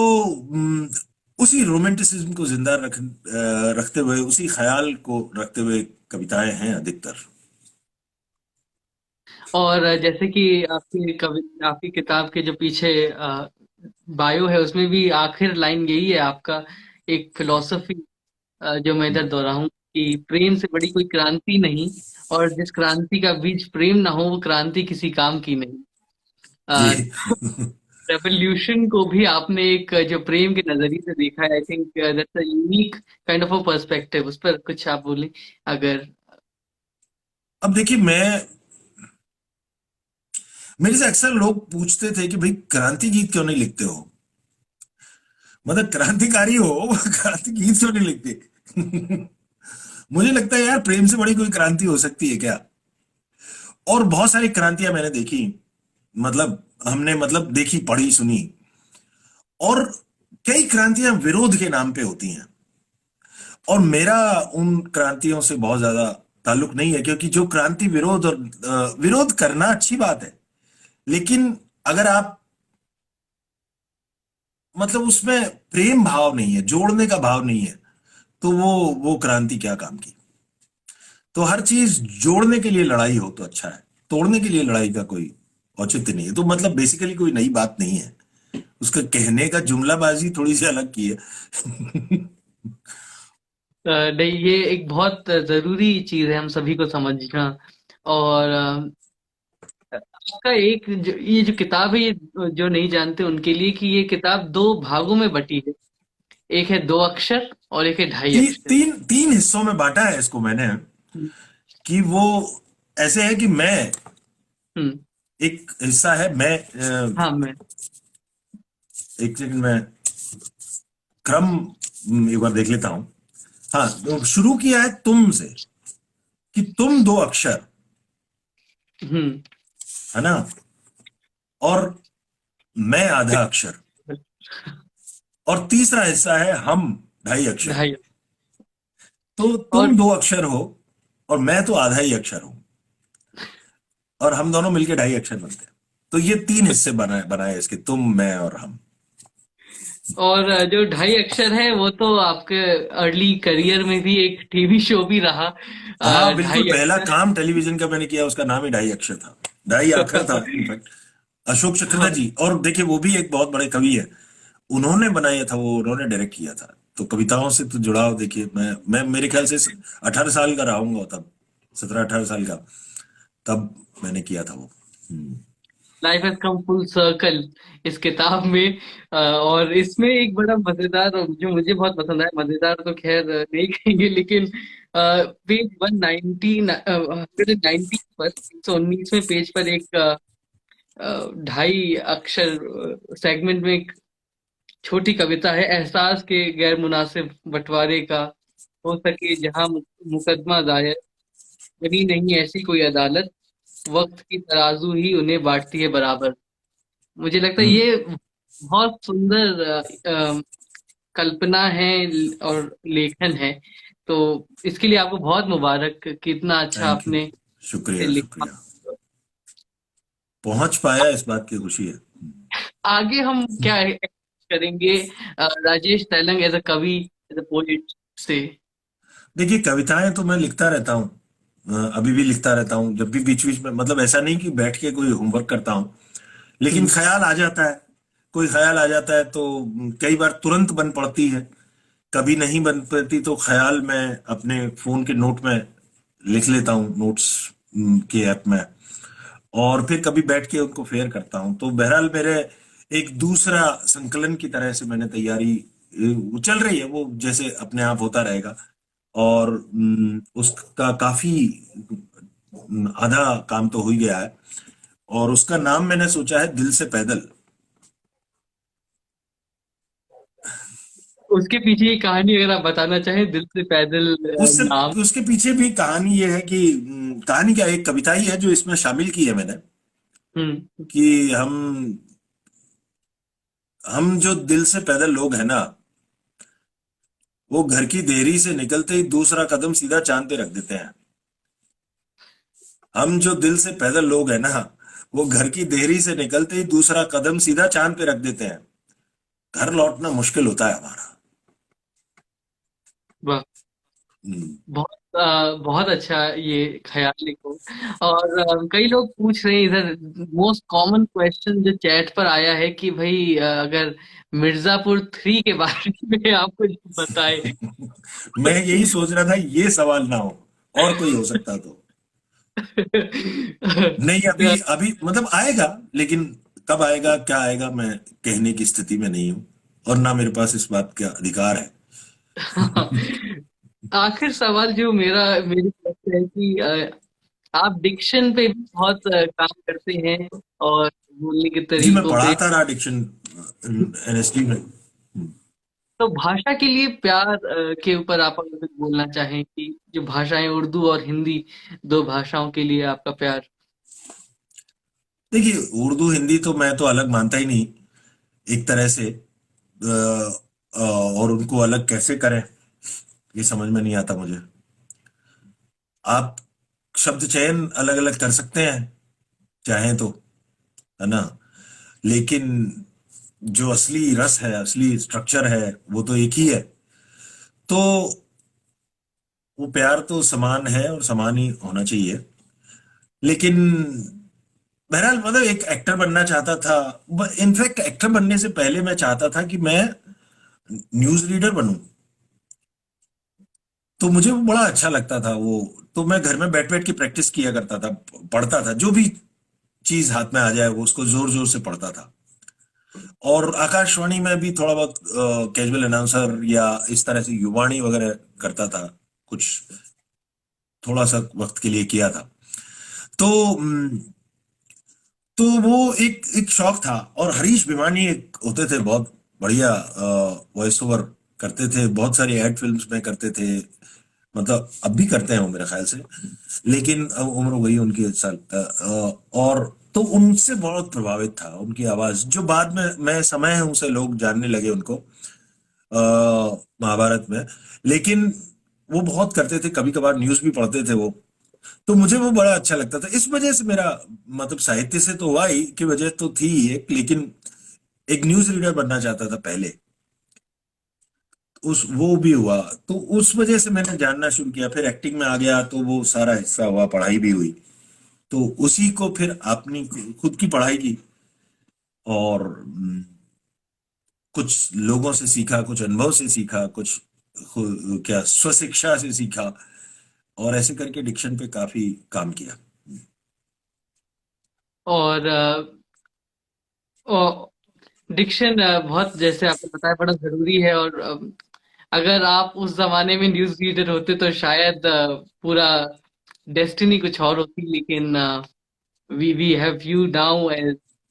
उसी रोमांटिसिज्म को जिंदा रखते हुए, उसी ख्याल को रखते हुए कविताएं हैं अधिकतर। और जैसे कि आपकी किताब के जो पीछे बायो है उसमें भी आखिर लाइन यही है आपका, एक फिलॉसफी जो मैं इधर दोहराऊं कि प्रेम से बड़ी कोई क्रांति नहीं, और जिस क्रांति का बीज प्रेम ना हो वो क्रांति किसी काम की नहीं। जी। रेवोल्यूशन को भी आपने एक जो प्रेम के नजरिए से देखा है, I think that's a unique kind of a perspective. उस पर कुछ आप बोलें अगर। अब देखिए, मैं मेरे से अक्सर लोग पूछते थे कि भाई क्रांति गीत क्यों नहीं लिखते हो, मतलब क्रांतिकारी हो क्रांति गीत क्यों नहीं लिखते? मुझे लगता है यार, प्रेम से बड़ी कोई क्रांति हो सकती है क्या? और बहुत सारी क्रांतियां मैंने देखी, मतलब हमने मतलब देखी, पढ़ी, सुनी। और कई क्रांतियां विरोध के नाम पे होती हैं। और मेरा उन क्रांतियों से बहुत ज्यादा ताल्लुक नहीं है, क्योंकि जो क्रांति विरोध और विरोध करना अच्छी बात है, लेकिन अगर आप मतलब उसमें प्रेम भाव नहीं है, जोड़ने का भाव नहीं है, तो वो क्रांति क्या काम की? तो हर चीज जोड़ने के लिए लड़ाई हो तो अच्छा है, तोड़ने के लिए लड़ाई का कोई औचित्य नहीं है। तो मतलब बेसिकली कोई नई बात नहीं है, उसका कहने का जुमलाबाजी थोड़ी सी अलग की है। नहीं, ये एक बहुत जरूरी चीज है हम सभी को समझना। और आपका एक ये जो किताब है, ये जो नहीं जानते उनके लिए, कि ये किताब दो भागों में बटी है। एक है दो अक्षर और एक है ढाई अक्षर। तीन तीन हिस्सों में बांटा है इसको मैंने, हम्म। कि वो ऐसे है कि मैं, हम्म। एक हिस्सा है मैं, हाँ, मैं। एक सेकंड में क्रम एक बार देख लेता हूं। हाँ, तो शुरू किया है तुम से, कि तुम दो अक्षर, हम्म। है ना, और मैं आधा अक्षर, और तीसरा हिस्सा है हम ढाई अक्षर। ढाई। तो और तुम दो अक्षर हो और मैं तो आधा ही अक्षर हूं, और हम दोनों मिलके ढाई अक्षर बनते हैं। तो ये तीन हिस्से बनाए बनाए इसके, तुम मैं और हम। और जो ढाई अक्षर है वो तो आपके अर्ली करियर में भी एक टीवी शो भी रहा, हाँ बिल्कुल, ढाई पहला अक्षर। काम टेलीविजन का मैंने किया, उसका नाम ही ढाई अक्षर था, ढाई अक्षर था इनफैक्ट। अशोक चक्रधा हाँ। जी, और देखिए वो भी एक बहुत बड़े कवि है, उन्होंने बनाया था वो, उन्होंने डायरेक्ट किया था। तो कविताओं से तो जुड़ाव देखिए, मैं मेरे ख्याल से 18 साल का रहूंगा तब, 17-18 साल का, तब मैंने किया था वो। Hmm. Life has come full circle इस किताब में। और इसमें एक बड़ा मजेदार, जो मुझे बहुत पसंद आया, मजेदार तो खैर नहीं कहेंगे, लेकिन पेज 190 पर, 119वें पेज पर एक ढाई अक्षर सेगमेंट में एक छोटी कविता है। एहसास के गैर मुनासिब बंटवारे का हो सके जहां मुकदमा दायर, बनी नहीं ऐसी कोई अदालत, वक्त की तराजू ही उन्हें बांटती है बराबर। मुझे लगता है हम्म। ये बहुत सुंदर कल्पना है और लेखन है। तो इसके लिए आपको बहुत मुबारक कि इतना अच्छा थैंक यू, आपने इसे शुक्रिया लिखा। शुक्रिया, पहुंच पाया इस बात की खुशी है। आगे हम क्या करेंगे राजेश तेलंग एज अ कवि, एज अ पोइट से? देखिए, कविताएं तो मैं लिखता रहता हूँ, अभी भी लिखता रहता हूँ, जब भी बीच बीच में, मतलब ऐसा नहीं कि बैठ के कोई होमवर्क करता हूँ, लेकिन हम्म। ख्याल आ जाता है, कोई ख्याल आ जाता है तो कई बार तुरंत बन पड़ती है, कभी नहीं बन पाती, तो ख्याल मैं अपने फोन के नोट में लिख लेता हूँ, नोट्स के ऐप में, और फिर कभी बैठ के उनको फेयर करता हूँ। तो बहरहाल मेरे एक दूसरा संकलन की तरह से मैंने तैयारी चल रही है, वो जैसे अपने आप होता रहेगा। और उसका काफी आधा काम तो हो ही गया है, और उसका नाम मैंने सोचा है दिल से पैदल। उसके पीछे की कहानी अगर आप बताना चाहें, दिल से पैदल उससे नाम। उसके पीछे भी कहानी ये है कि कहानी क्या, एक कविता ही है जो इसमें शामिल की है मैंने, हम्म। कि हम जो दिल से पैदल लोग हैं ना, वो घर की देरी से निकलते ही दूसरा कदम सीधा चांद पे रख देते हैं। हम जो दिल से पैदल लोग हैं ना, वो घर की देरी से निकलते ही दूसरा कदम सीधा चांद पे रख देते हैं। घर लौटना मुश्किल होता है हमारा। वाह। हम्म। बहुत बहुत अच्छा ये ख्याल लिखो। और कई लोग पूछ रहे हैं इधर, मोस्ट कॉमन क्वेश्चन जो चैट पर आया है कि भाई अगर मिर्जापुर 3 के बारे में आप कुछ बताए। मैं यही सोच रहा था ये सवाल ना हो, और कोई हो सकता तो। नहीं, अभी अभी मतलब आएगा, लेकिन कब आएगा क्या आएगा मैं कहने की स्थिति में नहीं हूं, और ना मेरे पास इस बात का अधिकार है। आखिर सवाल जो मेरी तरफ से है कि आप डिक्शन पे भी बहुत काम करते हैं, और बोलने के जी, मैं तरीकों पे। पढ़ाता रहा डिक्शन एनएसडी में। तो भाषा के लिए प्यार के ऊपर आप अगर कुछ बोलना चाहें, कि जो भाषाएं उर्दू और हिंदी, दो भाषाओं के लिए आपका प्यार। देखिए, उर्दू हिंदी तो मैं तो अलग मानता ही नहीं, एक तरह से, और उनको अलग कैसे करें ये समझ में नहीं आता मुझे। आप शब्द चयन अलग अलग कर सकते हैं चाहें तो, है ना, लेकिन जो असली रस है, असली स्ट्रक्चर है, वो तो एक ही है। तो वो प्यार तो समान है और समान ही होना चाहिए। लेकिन बहरहाल मतलब एक एक्टर बनना चाहता था। इनफैक्ट एक्टर बनने से पहले मैं चाहता था कि मैं न्यूज रीडर बनूं। तो मुझे वो बड़ा अच्छा लगता था वो। तो मैं घर में बैठ बैठ के प्रैक्टिस किया करता था, पढ़ता था जो भी चीज हाथ में आ जाए वो उसको जोर जोर से पढ़ता था। और आकाशवाणी में भी थोड़ा बहुत कैजुअल अनाउंसर या इस तरह से युवाणी वगैरह करता था कुछ, थोड़ा सा वक्त के लिए किया था। तो तो वो एक एक शौक था। और हरीश भिवानी एक होते थे बहुत बढ़िया वॉइस ओवर करते थे, बहुत सारी एड फिल्म्स में करते थे। मतलब अब भी करते हैं वो मेरे ख्याल से, लेकिन अब उम्र हो गई उनकी इस साल। और तो उनसे बहुत प्रभावित था, उनकी आवाज जो बाद में मैं समय है उनसे लोग जानने लगे उनको महाभारत में। लेकिन वो बहुत करते थे, कभी कभार न्यूज भी पढ़ते थे वो। तो मुझे वो बड़ा अच्छा लगता था। इस वजह से मेरा मतलब साहित्य से तो हुआ ही की वजह तो थी ही एक, लेकिन एक न्यूज रीडर बनना चाहता था पहले, उस वो भी हुआ। तो उस वजह से मैंने जानना शुरू किया, फिर एक्टिंग में आ गया तो वो सारा हिस्सा हुआ, पढ़ाई भी हुई। तो उसी को फिर अपनी खुद की पढ़ाई की और कुछ लोगों से सीखा, कुछ अनुभव से सीखा, कुछ क्या स्वशिक्षा से सीखा। और ऐसे करके डिक्शन पे काफी काम किया। और डिक्शन बहुत, जैसे आपने बताया, बड़ा जरूरी है। और अगर आप उस जमाने में न्यूज रीडर होते तो शायद पूरा डेस्टिनी कुछ और होती। लेकिन we have you now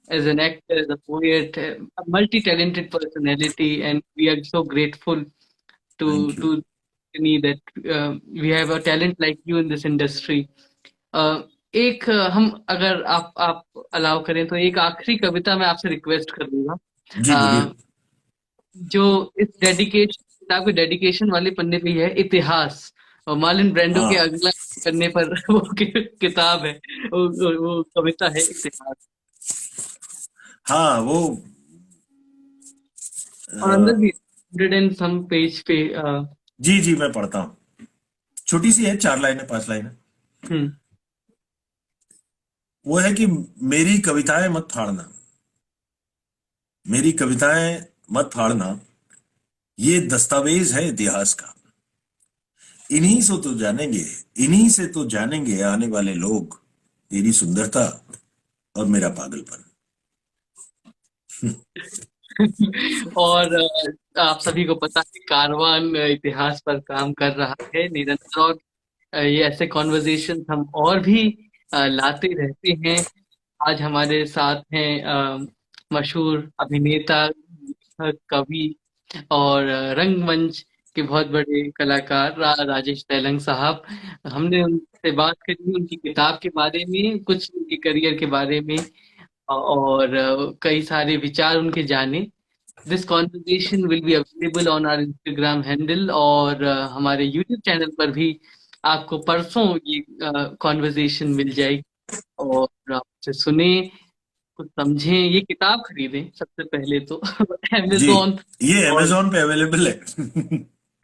as an actor, as a poet, a multi-talented personality, and we are so grateful thank you. to me that we have a talent like you in this industry. एक हम, अगर आप allow करें तो एक आखिरी कविता मैं आपसे रिक्वेस्ट कर लूंगा। जी बोलिए। अ, जो इस डेडिकेशन, किताब के डेडिकेशन वाले पन्ने पे है, इतिहास। और मार्लिन ब्रेंडो के हाँ अगला पन्ने पर वो किताब है, वो कविता है, इतिहास। हाँ वो और अंदर भी 100 एंड सम पेज पे जी जी मैं पढ़ता हूँ। छोटी सी है, 4 लाइनें 5 लाइनें। हम्म। वो है कि मेरी कविताएं मत फाड़ना, मेरी कविताएं मत फाड़ना, ये दस्तावेज है इतिहास का। इन्हीं से तो जानेंगे, इन्हीं से तो जानेंगे आने वाले लोग तेरी सुंदरता और मेरा पागलपन। और आप सभी को पता है, कारवान इतिहास पर काम कर रहा है निरंतर। और ये ऐसे कॉन्वर्जेशन हम और भी लाते रहते हैं। आज हमारे साथ हैं मशहूर अभिनेता, लेखक, कवि और रंगमंच के बहुत बड़े कलाकार राजेश तेलंग साहब। हमने उनसे बात करी उनकी किताब के बारे में, कुछ उनके करियर के बारे में, और कई सारे विचार उनके जाने। This conversation will be available on our Instagram handle, और हमारे यूट्यूब चैनल पर भी आपको परसों ये कॉन्वर्जेशन मिल जाएगी। और आप उसे सुने, कुछ समझें, ये किताब खरीदें सबसे पहले तो जी, अमेजोन ये और अमेजोन पे अवेलेबल है।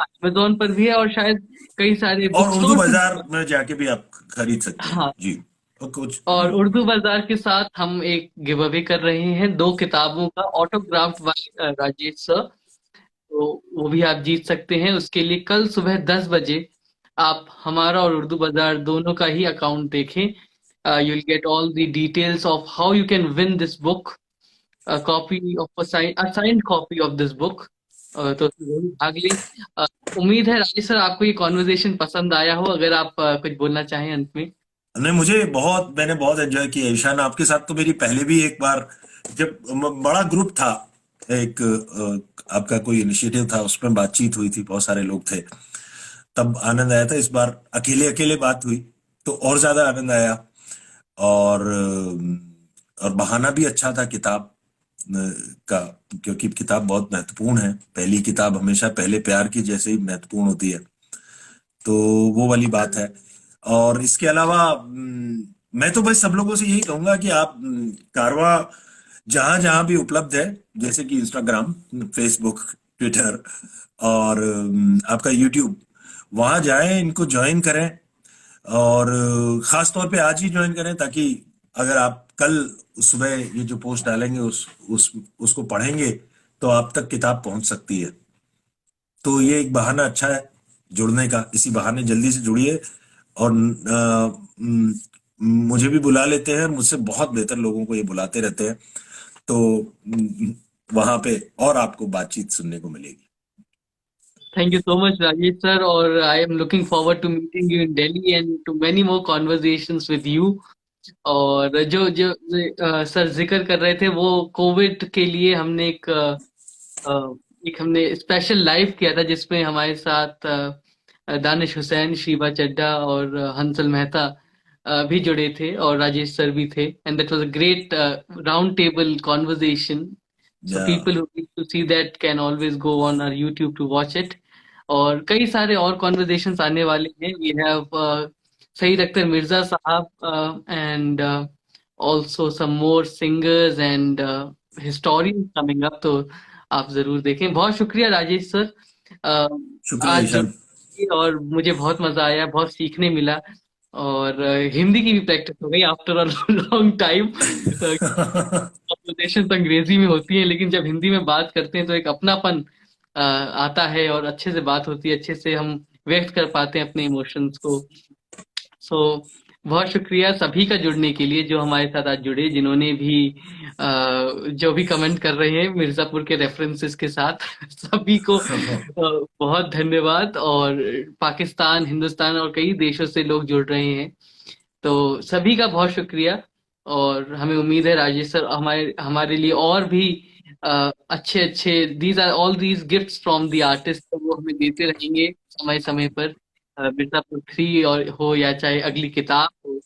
अमेजोन पर भी है, और शायद कई सारे और बुक उर्दू स्टोर पे। बाजार में जाके भी आप खरीद सकते हैं हाँ। जी। और कुछ और उर्दू बाजार के साथ हम एक गिव अवे कर रहे हैं 2 किताबों का, ऑटोग्राफ्ट बाय राजेश सर। तो वो भी आप जीत सकते हैं। उसके लिए कल सुबह 10 बजे आप हमारा और उर्दू बाजार दोनों का ही अकाउंट देखें। You will get all the details of how you can win this book, copy of assigned copy of this book. तो उसमें जरूर भाग लें। अ, उम्मीद है राजेश सर आपको ये कॉन्वर्जेशन पसंद आया हो। अगर आप कुछ बोलना चाहें अंत में। नहीं, मैंने बहुत एंजॉय किया ईशान। आपके साथ तो मेरी पहले भी एक बार, जब बड़ा ग्रुप था, एक आपका कोई इनिशिएटिव था, उसमें बातचीत हुई थी, बहुत सारे लोग थे, तब आनंद आया था। इस बार अकेले अकेले बात हुई तो और ज्यादा आनंद आया। और बहाना भी अच्छा था किताब का, क्योंकि किताब बहुत महत्वपूर्ण है। पहली किताब हमेशा पहले प्यार की जैसे ही महत्वपूर्ण होती है। तो वो वाली बात है। और इसके अलावा मैं तो बस सब लोगों से यही कहूंगा कि आप कारवा जहां जहां भी उपलब्ध है, जैसे कि इंस्टाग्राम, फेसबुक, ट्विटर और आपका यूट्यूब, वहां जाएं, इनको ज्वाइन करें, और खास तौर पे आज ही ज्वाइन करें, ताकि अगर आप कल सुबह ये जो पोस्ट डालेंगे उस उसको पढ़ेंगे, तो आप तक किताब पहुंच सकती है। तो ये एक बहाना अच्छा है जुड़ने का, इसी बहाने जल्दी से जुड़िए। और मुझे भी बुला लेते हैं, मुझसे बहुत बेहतर लोगों को ये बुलाते रहते हैं। तो वहां पे और आपको बातचीत सुनने को मिलेगी। Thank you so much Rajesh sir, और I am looking forward to meeting you in Delhi and to many more conversations with you. और जो जो सर जिक्र कर रहे थे, वो कोविड के लिए हमने एक हमने स्पेशल लाइव किया था, जिसमें हमारे साथ दानिश हुसैन, शीबा चड्ढा और हंसल मेहता भी जुड़े थे, और राजेश सर भी थे, and that was a great round table conversation. So yeah people who need to see that can always go on our YouTube to watch it. और कई सारे और कॉन्वर्जेशंस आने वाले हैं। वी हैव सईद अख्तर मिर्जा साहब and also some more singers and historians coming up. तो आप जरूर देखें। बहुत शुक्रिया राजेश सर, अ, शुक्रिया आज ईशान। जुड़ने और मुझे बहुत मजा आया, बहुत सीखने मिला। और हिंदी की भी प्रैक्टिस हो गई after a long time. Conversation अंग्रेजी में होती है, लेकिन जब हिंदी में बात करते हैं तो एक अपनापन आता है, और अच्छे से बात होती है, अच्छे से हम व्यक्त कर पाते हैं अपने इमोशंस को। सो बहुत शुक्रिया सभी का जुड़ने के लिए, जो हमारे साथ आज जुड़े, जिन्होंने भी जो भी कमेंट कर रहे हैं मिर्जापुर के रेफरेंसेस के साथ सभी को बहुत धन्यवाद। और पाकिस्तान, हिंदुस्तान और कई देशों से लोग जुड़ रहे हैं, तो सभी का बहुत शुक्रिया। और हमें उम्मीद है राजेश सर हमारे हमारे लिए और भी अच्छे अच्छे, these are all these gifts from the artist, तो वो हमें देते रहेंगे समय समय पर। मिर्जापुर 3 और हो या चाहे अगली किताब हो,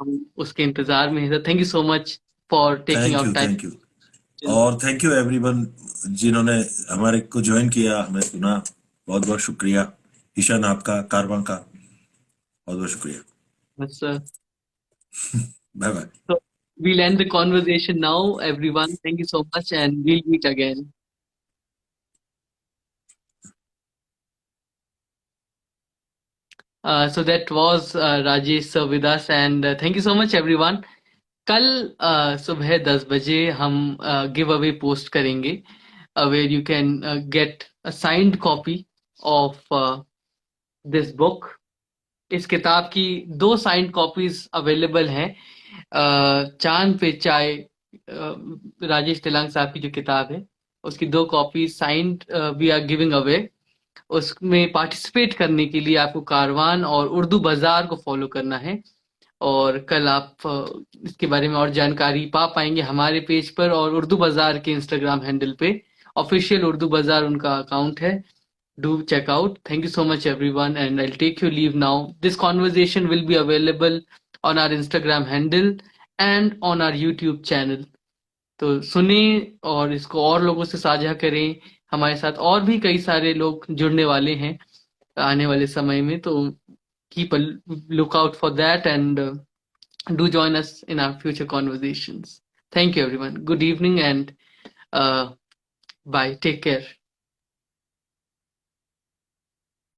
हम उसके इंतजार में हैं। Thank you so much for taking thank out you, time. Thank you. और थैंक यू एवरीवन जिन्होंने हमारे को ज्वाइन किया, हमें सुना। बहुत बहुत शुक्रिया ईशान, आपका, कारवां का बहुत बहुत शुक्रिया। बस bye bye. so we'll end the conversation now, everyone. Thank you so much, and we'll meet again. So that was Rajesh sir with us, and thank you so much, everyone. कल सुबह 10 बजे हम गिव अवे पोस्ट करेंगे, where you can get a signed copy of this book. इस किताब की दो signed copies available हैं। चांद पे चाय, राजेश तिलंग साहब की जो किताब है, उसकी दो copy signed we are giving away. उसमें पार्टिसिपेट करने के लिए आपको कारवान और उर्दू बाजार को फॉलो करना है। और कल आप इसके बारे में और जानकारी पा पाएंगे हमारे पेज पर और उर्दू बाजार के इंस्टाग्राम हैंडल पे। ऑफिशियल उर्दू बाजार उनका अकाउंट है। Do check out. Thank you so much, everyone, and I'll take your leave now. This conversation will be available on our Instagram handle and on our YouTube channel. तो सुने और इसको और लोगों से साझा करें। हमारे साथ और भी कई सारे लोग जुड़ने वाले हैं आने वाले समय में, तो keep a lookout for that, and do join us in our future conversations. Thank you, everyone. Good evening, and uh, bye. Take care.